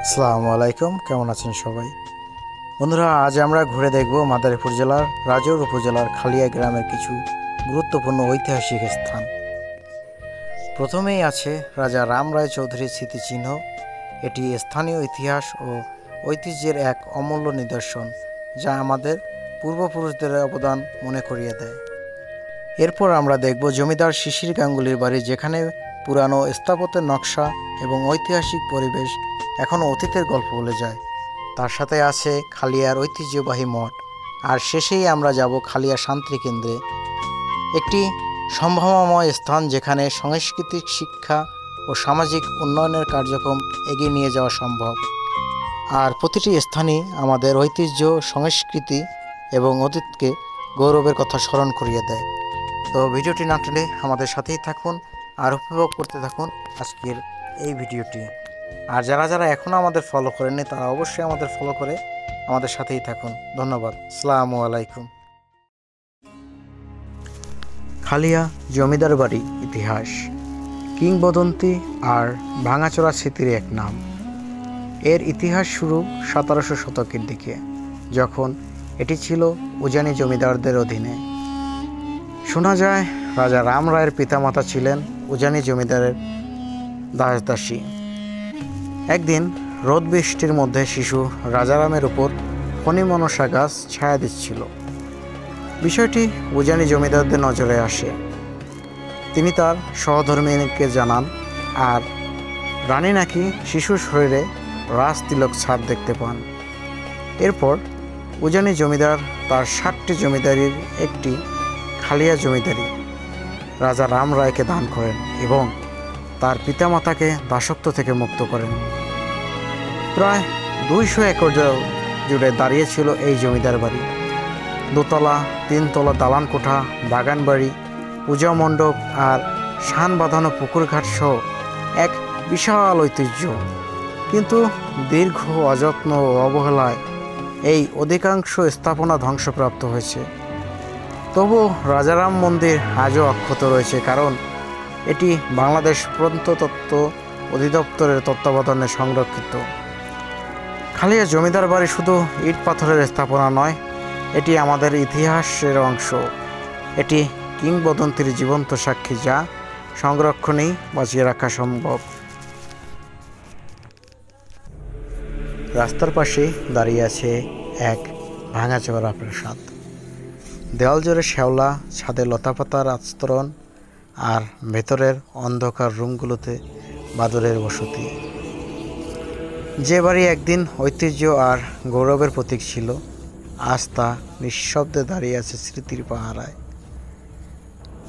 আসসালামু আলাইকুম, কেমন আছেন সবাই? বন্ধুরা, আজ আমরা ঘুরে দেখব মাদারীপুর জেলার রাজৌর উপজেলার খালিয়া গ্রামের কিছু গুরুত্বপূর্ণ ঐতিহাসিক স্থান। প্রথমেই আছে রাজা রাম রায় চৌধুরীর স্মৃতিচিহ্ন। এটি স্থানীয় ইতিহাস ও ঐতিহ্যের এক অমূল্য নিদর্শন, যা আমাদের পূর্বপুরুষদের অবদান মনে করিয়ে দেয়। এরপর আমরা দেখব জমিদার শিশির গাঙ্গুলির বাড়ি, যেখানে পুরানো স্থাপত্যের নকশা এবং ঐতিহাসিক পরিবেশ এখনও অতীতের গল্প বলে যায়। তার সাথে আছে খালিয়ার ঐতিহ্যবাহী মঠ। আর শেষেই আমরা যাব খালিয়া শান্তি কেন্দ্রে, একটি সম্ভাবনাময় স্থান যেখানে সাংস্কৃতিক, শিক্ষা ও সামাজিক উন্নয়নের কার্যক্রম এগিয়ে নিয়ে যাওয়া সম্ভব। আর প্রতিটি স্থানই আমাদের ঐতিহ্য, সংস্কৃতি এবং অতীতকে গৌরবের কথা স্মরণ করিয়ে দেয়। তো ভিডিওটি না টেনে আমাদের সাথেই থাকুন আর উপভোগ করতে থাকুন আজকের এই ভিডিওটি। আর যারা যারা এখনও আমাদের ফলো করেননি, তারা অবশ্যই আমাদের ফলো করে আমাদের সাথেই থাকুন। ধন্যবাদ। আসসালামু আলাইকুম। খালিয়া জমিদার বাড়ি ইতিহাস, কিংবদন্তি আর ভাঙাচোরা স্মৃতির এক নাম। এর ইতিহাস শুরু 1700 শতকের দিকে, যখন এটি ছিল উজানি জমিদারদের অধীনে। শোনা যায় রাজা রাম রায়ের পিতামাতা ছিলেন উজানি জমিদারের দাসদাসী। একদিন রোদ বৃষ্টির মধ্যে শিশু রাজারামের উপর ফণিমনসা গাছ ছায়া দিচ্ছিল। বিষয়টি উজানি জমিদারদের নজরে আসে। তিনি তার সহধর্মিণীকে জানান, আর রানী নাকি শিশুর শরীরে রাজ তিলক ছাপ দেখতে পান। এরপর উজানি জমিদার তার 7টি জমিদারির একটি খালিয়া জমিদারি রাজা রাম রায়কে দান করেন এবং তার পিতামাতাকে দাসত্ব থেকে মুক্ত করেন। প্রায় 200 একর জুড়ে দাঁড়িয়েছিল এই জমিদার বাড়ি। দোতলা, 3 তলা দালান কোঠা, বাগান বাড়ি, পূজা মণ্ডপ আর শান বাঁধানো পুকুরঘাট সহ এক বিশাল ঐতিহ্য। কিন্তু দীর্ঘ অযত্ন ও অবহেলায় এই অধিকাংশ স্থাপনা ধ্বংসপ্রাপ্ত হয়েছে। তবু রাজারাম মন্দির আজও অক্ষত রয়েছে, কারণ এটি বাংলাদেশ প্রত্নতত্ত্ব অধিদপ্তরের তত্ত্বাবধানে সংরক্ষিত। খালিয়া জমিদার বাড়ি শুধু ইট পাথরের স্থাপনা নয়, এটি আমাদের ইতিহাসের অংশ। এটি কিংবদন্তির জীবন্ত সাক্ষী, যা সংরক্ষণেই বাঁচিয়ে রাখা সম্ভব। রাস্তার পাশে দাঁড়িয়ে আছে এক ভাঙাচোরা প্রাসাদ। দেওয়াল জুড়ে শ্যাওলা, ছাদে লতাপাতার আস্তরণ, আর ভেতরের অন্ধকার রুমগুলোতে বাদুড়ের বসতি। যে বাড়ি একদিন ঐতিহ্য আর গৌরবের প্রতীক ছিল, আজ তা নিঃশব্দে দাঁড়িয়ে আছে স্মৃতির পাহারায়।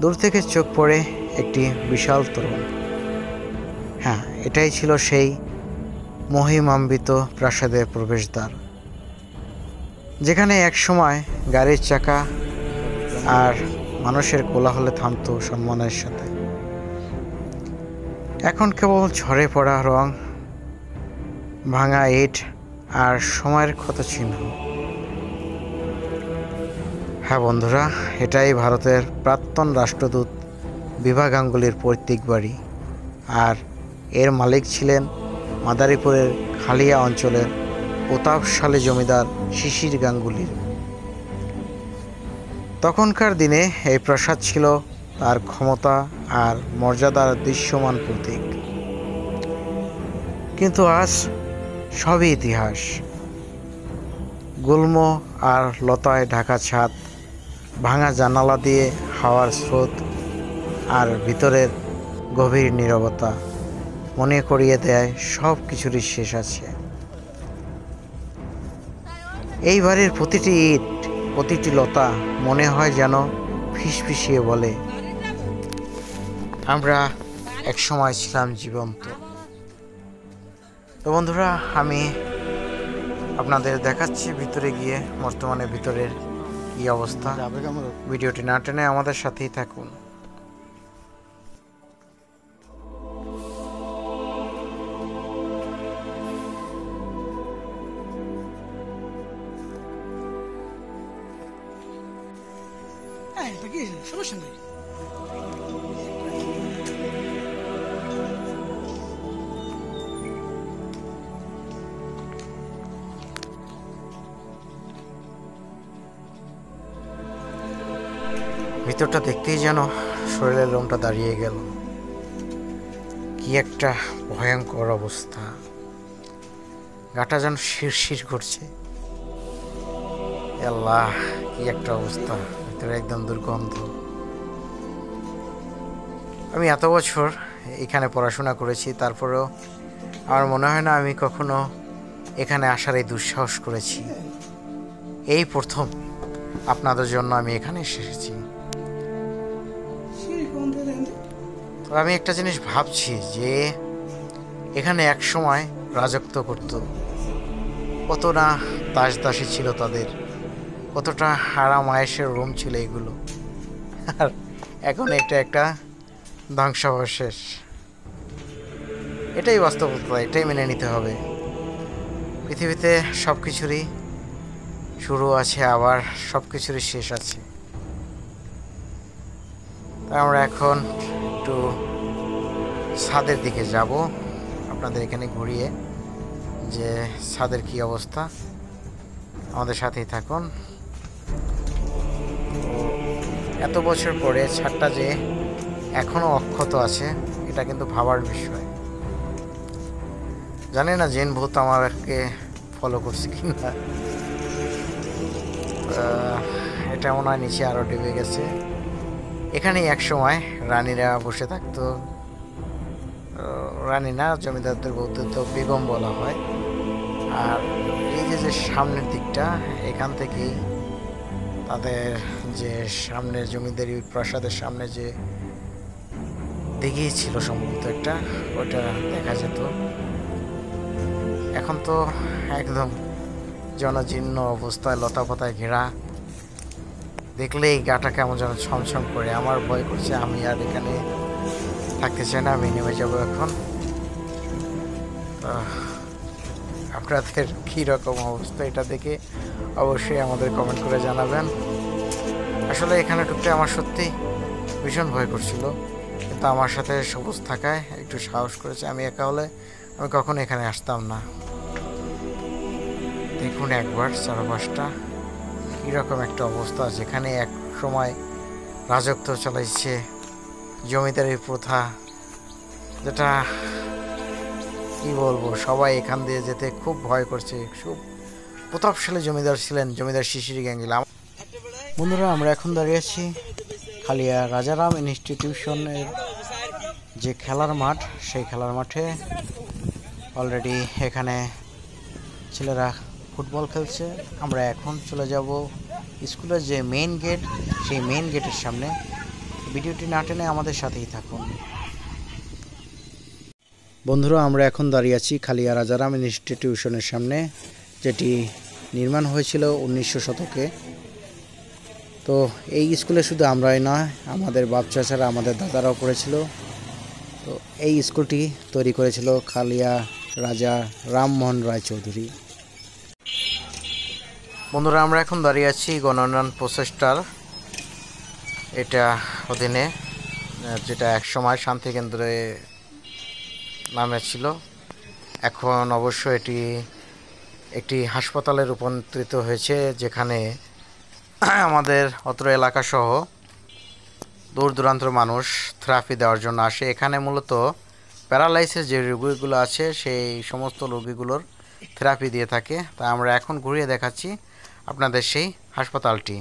দূর থেকে চোখ পড়ে একটি বিশাল তোরণ। হ্যাঁ, এটাই ছিল সেই মহিমান্বিত প্রাসাদের প্রবেশদ্বার, যেখানে একসময় গাড়ির চাকা আর মানুষের কোলাহলে থামত সম্মানের সাথে। এখন কেবল ঝরে পড়া রং, ভাঙা ইট আর সময়ের ক্ষত চিহ্ন। হ্যাঁ বন্ধুরা, এটাই ভারতের প্রাক্তন রাষ্ট্রদূত বিভা গাঙ্গুলির পৈতৃক বাড়ি, আর এর মালিক ছিলেন মাদারীপুরের খালিয়া অঞ্চলের প্রতাপশালী জমিদার শিশির গাঙ্গুলির। তখনকার দিনে এই প্রাসাদ ছিল তার ক্ষমতা আর মর্যাদার দৃশ্যমান প্রতীক। কিন্তু আজ সবই ইতিহাস। গুল্ম আর লতায় ঢাকা ছাদ, ভাঙা জানালা দিয়ে হাওয়ার স্রোত, আর ভিতরের গভীর নীরবতা মনে করিয়ে দেয় সব কিছুরই শেষ আছে। এই বাড়ির প্রতিটি ইট, প্রতিটি লতা মনে হয় যেন ফিসফিসিয়ে বলে, আমরা একসময় ছিলাম জীবন্ত। তো বন্ধুরা, আমি আপনাদের দেখাচ্ছি ভিতরে গিয়ে বর্তমানে ভিতরের কী অবস্থা। ভিডিওটি না টেনে আমাদের সাথেই থাকুন। সমস্যা নেই। ভিতরটা দেখতেই যেন শরীরের লোমটা দাঁড়িয়ে গেল। কি একটা ভয়ঙ্কর অবস্থা, গাটা যেন শিরশির করছে। আল্লাহ, কি একটা অবস্থা, ভিতরে একদম দুর্গন্ধ। আমি এত বছর এখানে পড়াশোনা করেছি, তারপরেও আমার মনে হয় না আমি কখনো এখানে আসার এই দুঃসাহস করেছি। এই প্রথম আপনাদের জন্য আমি এখানে এসেছি। তো আমি একটা জিনিস ভাবছি যে এখানে এক সময় রাজত্ব করত, কত না দাস দাসী ছিল তাদের, কতটা আরাম আয়েসের রুম ছিল এগুলো, আর এখন এটা একটা ধ্বংসাবশেষ। এটাই বাস্তবতা, এটাই মেনে নিতে হবে। পৃথিবীতে সব কিছুরই শুরু আছে, আবার সব কিছুরই শেষ আছে। তাই আমরা এখন একটু ছাদের দিকে যাব, আপনাদের এখানে ঘুরিয়ে যে ছাদের কি অবস্থা। আমাদের সাথেই থাকুন। এত বছর পরে ছাদটা যে এখনো অক্ষত আছে, এটা কিন্তু ভাবার বিষয়। জানি না জিন ভূত আমাকে ফলো করছে কিনা। এটা মনে হয় নিচে আরো ডুবে গেছে। এখানেই এক সময় রানীরা বসে থাকতো। রানী না, জমিদারদের বলতে তো বেগম বলা হয়। আর এই যে সামনের দিকটা, এখান থেকেই তাদের যে সামনের জমিদারি প্রাসাদের সামনে যে দিঘি ছিল সম্ভবত একটা, ওটা দেখা যেত। এখন তো একদম জনজীর্ণ অবস্থায়, লতা পাতায় ঘেরা। দেখলেই গাটা কেমন যেন ছমছম করে। আমার ভয় করছে, আমি আর এখানে থাকতে চাই না, আমি নেমে যাবো এখন। আপনাদের কীরকম অবস্থা এটা দেখে অবশ্যই আমাদের কমেন্ট করে জানাবেন। আসলে এখানে ঢুকতে আমার সত্যি ভীষণ ভয় করছিল, কিন্তু আমার সাথে সবুজ থাকায় একটু সাহস করেছে। আমি একা হলে আমি কখনো এখানে আসতাম না। দেখুন একবার চারপাশটা কীরকম একটা অবস্থা, যেখানে এক সময় রাজত্ব চালাইছে, জমিদারি প্রথা, যেটা কি বলবো, সবাই এখান দিয়ে যেতে খুব ভয় করছে। খুব প্রতাপশালী জমিদার ছিলেন, জমিদার শিশির গ্যাঙ্গিলা। বন্ধুরা, আমরা এখন দাঁড়িয়ে আছি খালিয়া রাজারাম ইনস্টিটিউশনের যে খেলার মাঠ, সেই খেলার মাঠে। অলরেডি এখানে ছেলেরা ফুটবল খেলছে। আমরা এখন চলে যাব স্কুলের যে মেইন গেট, সেই মেইন গেটের সামনে। ভিডিওটি না টেনে আমাদের সাথেই থাকুন। বন্ধুরা, আমরা এখন দাঁড়িয়ে আছি খালিয়া রাজারাম ইনস্টিটিউশনের সামনে, যেটি নির্মাণ হয়েছিল 1900 শতকে। তো এই স্কুলে শুধু আমরাই নয়, আমাদের বাপ চাচারা, আমাদের দাদারাও পড়েছিল। তো এই স্কুলটি তৈরি করেছিল খালিয়া রাজা রামমোহন রায় চৌধুরী। বন্ধুরা, আমরা এখন দাঁড়িয়ে আছি গণোন্নয়ন প্রচেষ্টার এটা অধীনে, যেটা একসময় শান্তিকেন্দ্রে নামে ছিল। এখন অবশ্য এটি একটি হাসপাতালে রূপান্তরিত হয়েছে, যেখানে আমাদের অত্র এলাকাসহ দূর দূরান্তের মানুষ থেরাপি দেওয়ার জন্য আসে। এখানে মূলত প্যারালাইসিস যে রোগীগুলো আছে, সেই সমস্ত রোগীগুলোর থেরাপি দিয়ে থাকে। তা আমরা এখন ঘুরিয়ে দেখাচ্ছি আপনাদের সেই হাসপাতালটি।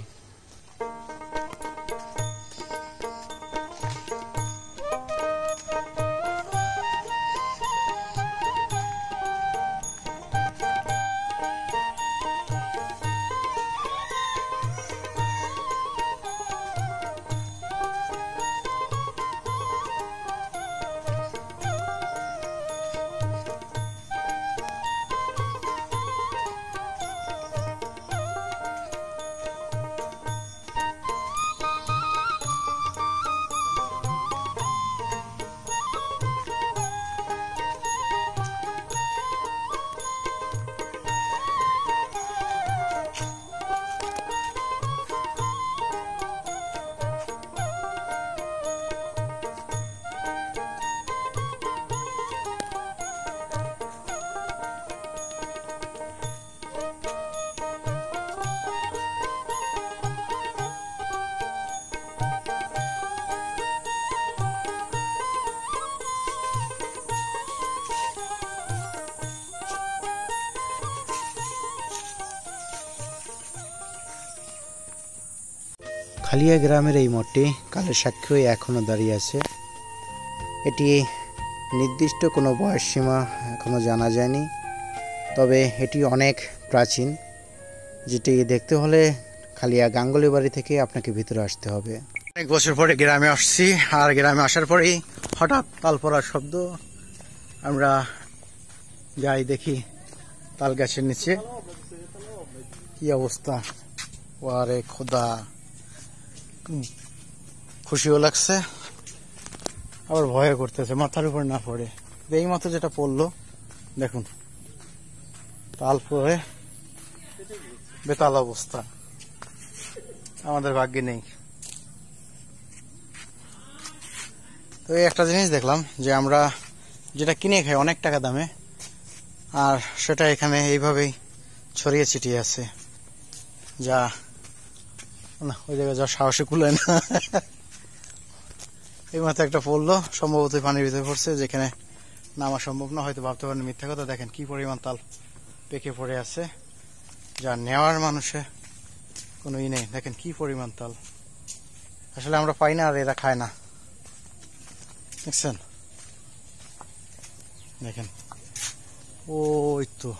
খালিয়া গ্রামের এই মঠটি কালের সাক্ষী হয়ে এখনও দাঁড়িয়ে আছে। এটি নির্দিষ্ট কোনো বয়স সীমা এখনও জানা যায়নি, তবে এটি অনেক প্রাচীন, যেটি দেখতে হলে খালিয়া গাঙ্গুলি বাড়ি থেকে আপনাকে ভিতরে আসতে হবে। অনেক বছর পরে গ্রামে আসছি, আর গ্রামে আসার পরেই হঠাৎ তাল পড়ার শব্দ। আমরা যাই দেখি তাল গাছের নিচে কি অবস্থা। ওয়ারে খোদা, খুশিও লাগছে আবার ভয় করতেছে মাথার উপর না পড়ে। এই মাত্র যেটা পড়লো দেখুন, তাল পড়ে বেতাল অবস্থা, আমাদের ভাগ্যে নেই। তো এই একটা জিনিস দেখলাম যে আমরা যেটা কিনে খাই অনেক টাকা দামে, আর সেটা এখানে এইভাবেই ছড়িয়ে ছিটিয়ে আছে, যা না ওই জায়গায় যা সাহসে কুলায় না। এই মাত্র একটা পড়লো, সম্ভবত পানির ভিতরে পড়ছে, যেখানে নামা সম্ভব না, হয়তো ভাবতে পারেন মিথ্যা কথা। দেখেন কি পরিমাণ তাল পেকে পড়ে আছে, যা নেওয়ার মানুষে কোনো ই নেই। দেখেন কি পরিমাণ তাল, আসলে আমরা পাই না আর এরা খায় না, দেখছেন? দেখেন ওই তো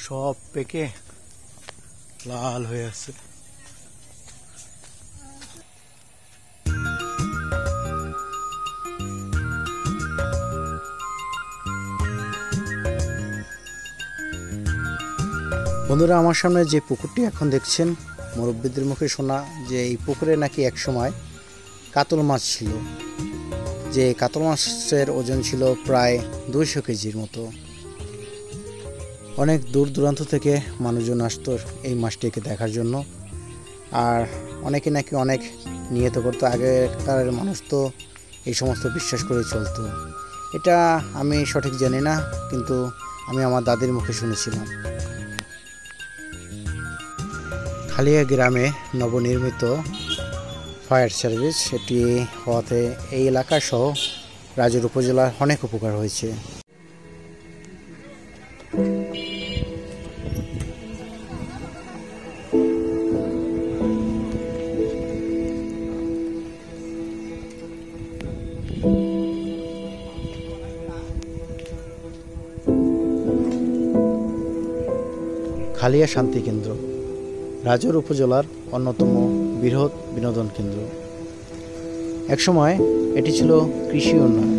সব পেকে লাল হয়ে আছে। বন্ধুরা, আমার সামনে যে পুকুরটি এখন দেখছেন, মুরব্বীদের মুখে শোনা যে এই পুকুরে নাকি এক সময় কাতল মাছ ছিল, যে কাতল মাছের ওজন ছিল প্রায় 200 কেজির মতো। অনেক দূর দূরান্ত থেকে মানুষজন আসতো এই মাছটিকে দেখার জন্য, আর অনেকে নাকি অনেক নিয়ত করতো। আগেকার মানুষ তো এই সমস্ত বিশ্বাস করে চলতো। এটা আমি সঠিক জানি না, কিন্তু আমি আমার দাদির মুখে শুনেছিলাম। খালিয়া গ্রামে নবনির্মিত ফায়ার সার্ভিস এটি হওয়াতে এই এলাকা সহ রাজুর উপজেলার অনেক উপকার হয়েছে। খালিয়া শান্তি কেন্দ্র রাজুর উপজেলার অন্যতম বৃহৎ বিনোদন কেন্দ্র। একসময় এটি ছিল কৃষি উন্নয়ন,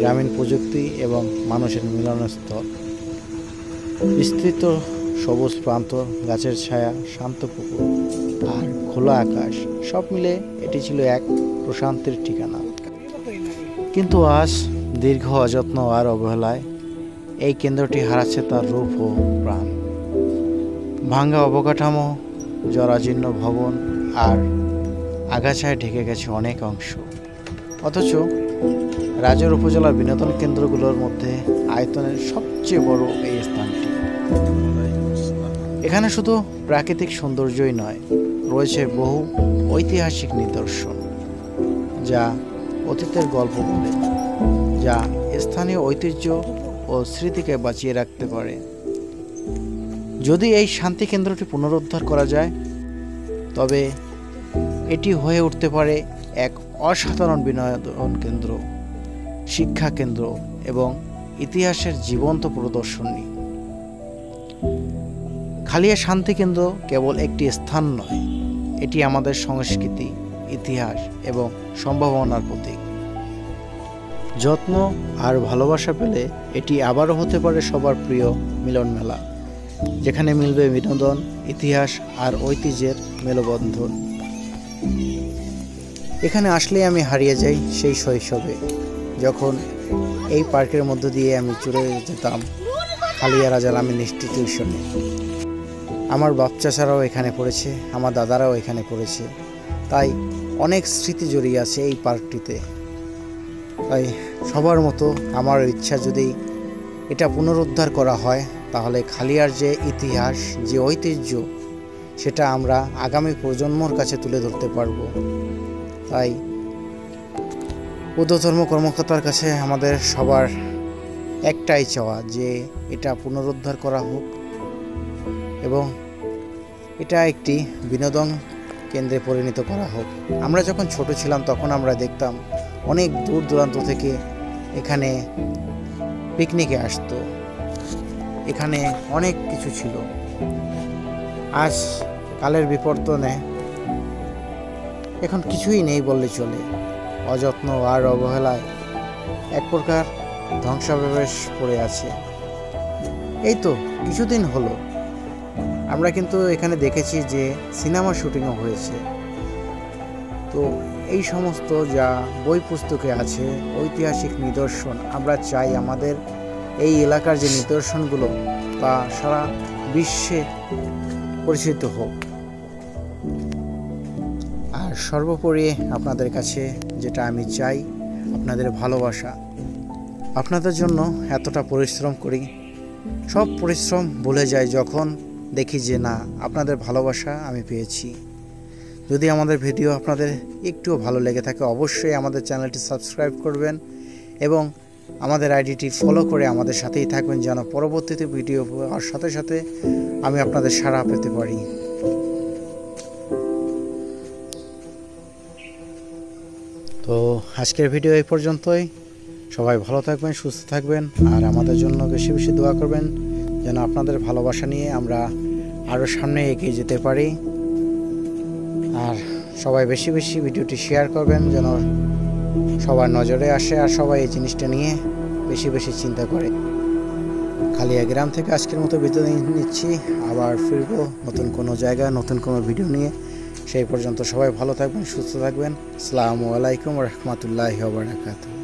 গ্রামীণ প্রযুক্তি এবং মানুষের মিলনস্থল। বিস্তৃত সবুজ প্রান্তর, গাছের ছায়া, শান্ত পুকুর আর খোলা আকাশ, সব মিলে এটি ছিল এক প্রশান্তির ঠিকানা। কিন্তু আজ দীর্ঘ অযত্ন আর অবহেলায় এই কেন্দ্রটি হারাচ্ছে তার রূপ ও প্রাণ। ভাঙ্গা অবকাঠামো, জরাজীর্ণ ভবন আর আগাছায় ঢেকে গেছে অনেক অংশ। অথচ রাজুর উপজেলার বিনোদন কেন্দ্রগুলোর মধ্যে আয়তনের সবচেয়ে বড় এই স্থানটি। এখানে শুধু প্রাকৃতিক সৌন্দর্যই নয়, রয়েছে বহু ঐতিহাসিক নিদর্শন, যা অতীতের গল্প বলে, যা স্থানীয় ঐতিহ্য ও স্মৃতিকে বাঁচিয়ে রাখতে পারে। যদি এই শান্তি কেন্দ্রটি পুনরুদ্ধার করা যায়, তবে এটি হয়ে উঠতে পারে এক অসাধারণ বিনোদন কেন্দ্র, শিক্ষা কেন্দ্র এবং ইতিহাসের জীবন্ত প্রদর্শনী। খালিয়া শান্তি কেন্দ্র কেবল একটি স্থান নয়, এটি আমাদের সংস্কৃতি, ইতিহাস এবং সম্ভাবনার প্রতীক। যত্ন আর ভালোবাসা পেলে এটি আবারও হতে পারে সবার প্রিয় মিলন মেলা, যেখানে মিলবে বিনোদন, ইতিহাস আর ঐতিহ্যের মেলবন্ধন। এখানে আসলেই আমি হারিয়ে যাই সেই শৈশবে, যখন এই পার্কের মধ্য দিয়ে আমি চলে যেতাম খালিয়া রাজার আমি ইনস্টিটিউশনে। আমার বাচ্চাছাড়াও এখানে পড়েছে, আমার দাদারাও এখানে পড়েছে, তাই অনেক স্মৃতি জড়িয়ে আছে এই পার্কটিতে। তাই সবার মতো আমার ইচ্ছা, যদি এটা পুনরুদ্ধার করা হয়, তাহলে খালিয়ার যে ইতিহাস, যে ঐতিহ্য, সেটা আমরা আগামী প্রজন্মর কাছে তুলে ধরতে পারব। তাই বৌদ্ধধর্ম কর্মকর্তার কাছে আমাদের সবার একটাই চাওয়া যে এটা পুনরুদ্ধার করা হোক এবং এটা একটি বিনোদন কেন্দ্রে পরিণত করা হোক। আমরা যখন ছোট ছিলাম তখন আমরা দেখতাম অনেক দূর দূরান্ত থেকে এখানে পিকনিকে আসতো। এখানে অনেক কিছু ছিল। আজ কালের বিবর্তনে এখন কিছুই নেই বললে চলে। অযত্ন আর অবহেলায় এক প্রকার ধ্বংসাবশেষ পড়ে আছে। এই তো কিছুদিন হলো আমরা কিন্তু এখানে দেখেছি যে সিনেমা শুটিংও হয়েছে। তো এই সমস্ত যা বই পুস্তকে আছে ঐতিহাসিক নিদর্শন, আমরা চাই আমাদের এই এলাকার যে নিদর্শনগুলো তা সারা বিশ্বে পরিচিত হোক। আর সর্বোপরি আপনাদের কাছে যেটা আমি চাই, আপনাদের ভালোবাসা। আপনাদের জন্য এতটা পরিশ্রম করি, সব পরিশ্রম ভুলে যাই যখন দেখি যে না, আপনাদের ভালোবাসা আমি পেয়েছি। যদি আমাদের ভিডিও আপনাদের একটুও ভালো লেগে থাকে অবশ্যই আমাদের চ্যানেলটি সাবস্ক্রাইব করবেন এবং আমাদের আইডিটি ফলো করে আমাদের সাথেই থাকবেন, যেন পরবর্তীতে ভিডিও পাওয়ার সাথে সাথে আমি আপনাদের সাড়া পেতে পারি। তো আজকের ভিডিও এই পর্যন্তই। সবাই ভালো থাকবেন, সুস্থ থাকবেন আর আমাদের জন্য বেশি বেশি দোয়া করবেন, যেন আপনাদের ভালোবাসা নিয়ে আমরা আরও সামনে এগিয়ে যেতে পারি। আর সবাই বেশি বেশি ভিডিওটি শেয়ার করবেন, যেন সবার নজরে আসে আর সবাই এই জিনিসটা নিয়ে বেশি বেশি চিন্তা করে। খালিয়া গ্রাম থেকে আজকের মতো বিদায় নিচ্ছি। আবার ফিরবো নতুন কোনো জায়গায় নতুন কোনো ভিডিও নিয়ে। সেই পর্যন্ত সবাই ভালো থাকবেন, সুস্থ থাকবেন। আসসালামু আলাইকুম ওয়া রাহমাতুল্লাহি ওয়া বারাকাতুহু।